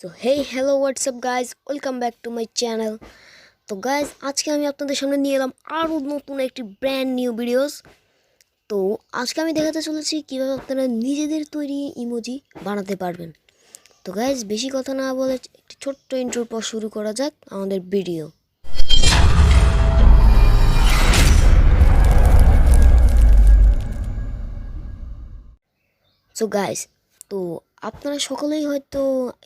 So hey hello what's up guys, welcome back to my channel. তো guys আজকে আমি আপনাদের সামনে নিয়ে এলাম আরও নতুন একটি ব্র্যান্ড নিউ ভিডিওস। তো আজকে আমি দেখাতে চলেছি কীভাবে আপনারা নিজেদের তৈরি ইমোজি বানাতে পারবেন। তো গাইজ বেশি কথা না বলে একটি ছোট্ট ইন্ট্রোর পর শুরু করা যাক আমাদের ভিডিও। সো গাইজ তো আপনারা সকলেই হয়তো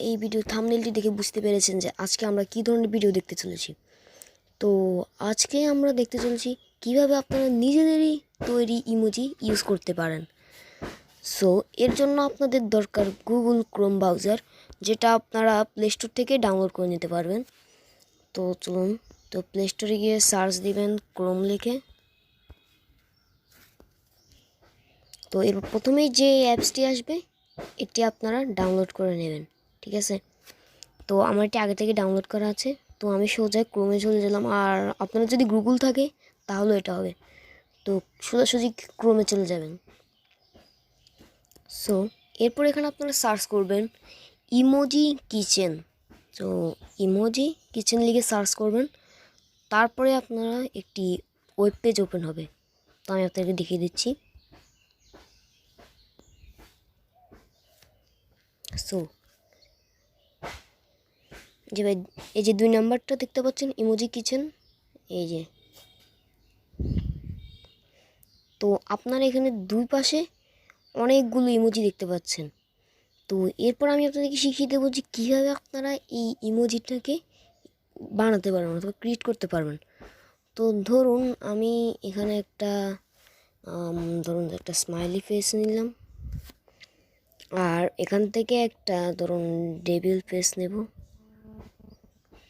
এই ভিডিও থাম্বনেলটি দেখে বুঝতে পেরেছেন যে আজকে আমরা কী ধরনের ভিডিও দেখতে চলেছি। তো আজকে আমরা দেখতে চলেছি কিভাবে আপনারা নিজেদেরই তৈরি ইমোজি ইউজ করতে পারেন। সো এর জন্য আপনাদের দরকার গুগল ক্রোম ব্রাউজার, যেটা আপনারা প্লে স্টোর থেকে ডাউনলোড করে নিতে পারবেন। তো চলুন, তো প্লে স্টোরে গিয়ে সার্চ দিবেন ক্রোম লিখে। তো এর প্রথমেই যে অ্যাপসটি আসবে এটি আপনারা ডাউনলোড করে নেবেন, ঠিক আছে। তো আমার এটি আগে থেকে ডাউনলোড করা আছে, তো আমি সোজা ক্রোমে চলে গেলাম। আর আপনার যদি গুগল থাকে তাহলে এটা হবে, তো সোজাসুজি ক্রোমে চলে যাবেন। সো এরপর এখানে আপনারা সার্চ করবেন ইমোজি কিচেন। তো ইমোজি কিচেন লিখে সার্চ করবেন, তারপরে আপনারা একটি ওয়েব পেজ ওপেন হবে। তো আমি আপনাকে দেখিয়ে দিচ্ছি। সো যে ভাই এই যে 2 নাম্বারটা দেখতে পাচ্ছেন ইমোজি কিচেন, এই যে। তো আপনারা এখানে দুই পাশে অনেকগুলো ইমোজি দেখতে পাচ্ছেন। তো এরপর আমি আপনাদেরকে শিখিয়ে দেবো যে কীভাবে আপনারা এই ইমোজিটাকে বানাতে পারবেন অথবা ক্রিয়েট করতে পারবেন। তো ধরুন আমি এখানে একটা স্মাইলি ফেস নিলাম, আর এখান থেকে একটা ধরুন ডেভিল ফেস নেব।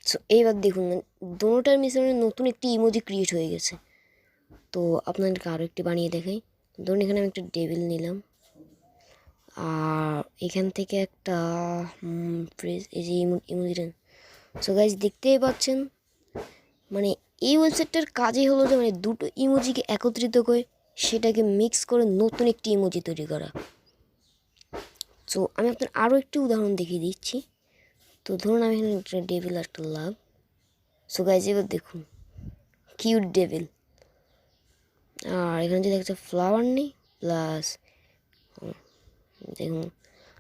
সো এইবার দেখুন দুটোটার মিশ্রণে নতুন একটি ইমোজি ক্রিয়েট হয়ে গেছে। তো আপনাদেরকে আরও একটি বানিয়ে দেখাই। ধরুন এখানে আমি একটা ডেভিল নিলাম, আর এখান থেকে একটা ফ্রেজ, এই যে ইমোজিটা। সো গাইজ দেখতেই পাচ্ছেন, মানে এই ওয়েবসাইটটার কাজই হলো যে মানে দুটো ইমোজিকে একত্রিত করে সেটাকে মিক্স করে নতুন একটি ইমোজি তৈরি করা। সো আমি আপনার আরও একটি উদাহরণ দেখিয়ে দিচ্ছি। তো ধরুন আমি এখানে একটা ডেভিল একটা লাভ। সো গাইজ এবার দেখুন কিউট ডেভিল, আর এখানে যদি একটা ফ্লাওয়ার নেই প্লাস দেখুন।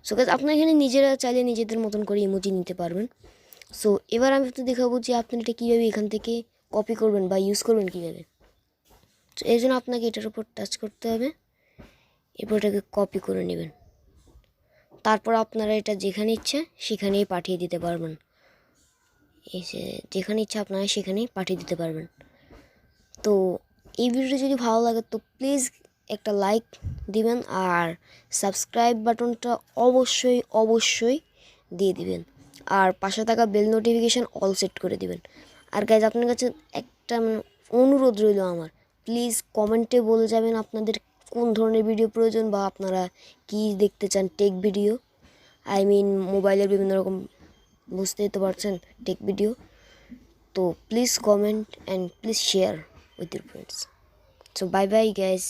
সো গাইজ আপনারা এখানে নিজেরা চাইলে নিজেদের মতন করে ইমোজি নিতে পারবেন। সো এবার আমি তো দেখাবো যে আপনি এটা কীভাবে এখান থেকে কপি করবেন বা ইউজ করবেন কীভাবে। তো এই জন্য আপনাকে এটার উপর টাচ করতে হবে, এরপর এটাকে কপি করে নেবেন। তারপর আপনারা এটা যেখানে ইচ্ছা সেখানেই পাঠিয়ে দিতে পারবেন। এই যে যেখানে ইচ্ছা আপনারা সেখানেই পাঠিয়ে দিতে পারবেন। তো এই ভিডিওটি যদি ভালো লাগে তো প্লিজ একটা লাইক দিবেন, আর সাবস্ক্রাইব বাটনটা অবশ্যই অবশ্যই দিয়ে দিবেন, আর পাশে থাকা বেল নোটিফিকেশান অল সেট করে দিবেন। আর গাইজ আপনার কাছে একটা অনুরোধ রইল আমার, প্লিজ কমেন্টে বলে যাবেন আপনাদের কোন ধরনের ভিডিও প্রয়োজন, বা আপনারা কি দেখতে চান। টেক ভিডিও, মোবাইলের বিভিন্ন রকম, বুঝতেই তো পারছেন, টেক ভিডিও। তো please comment and please share with your friends. So bye bye guys.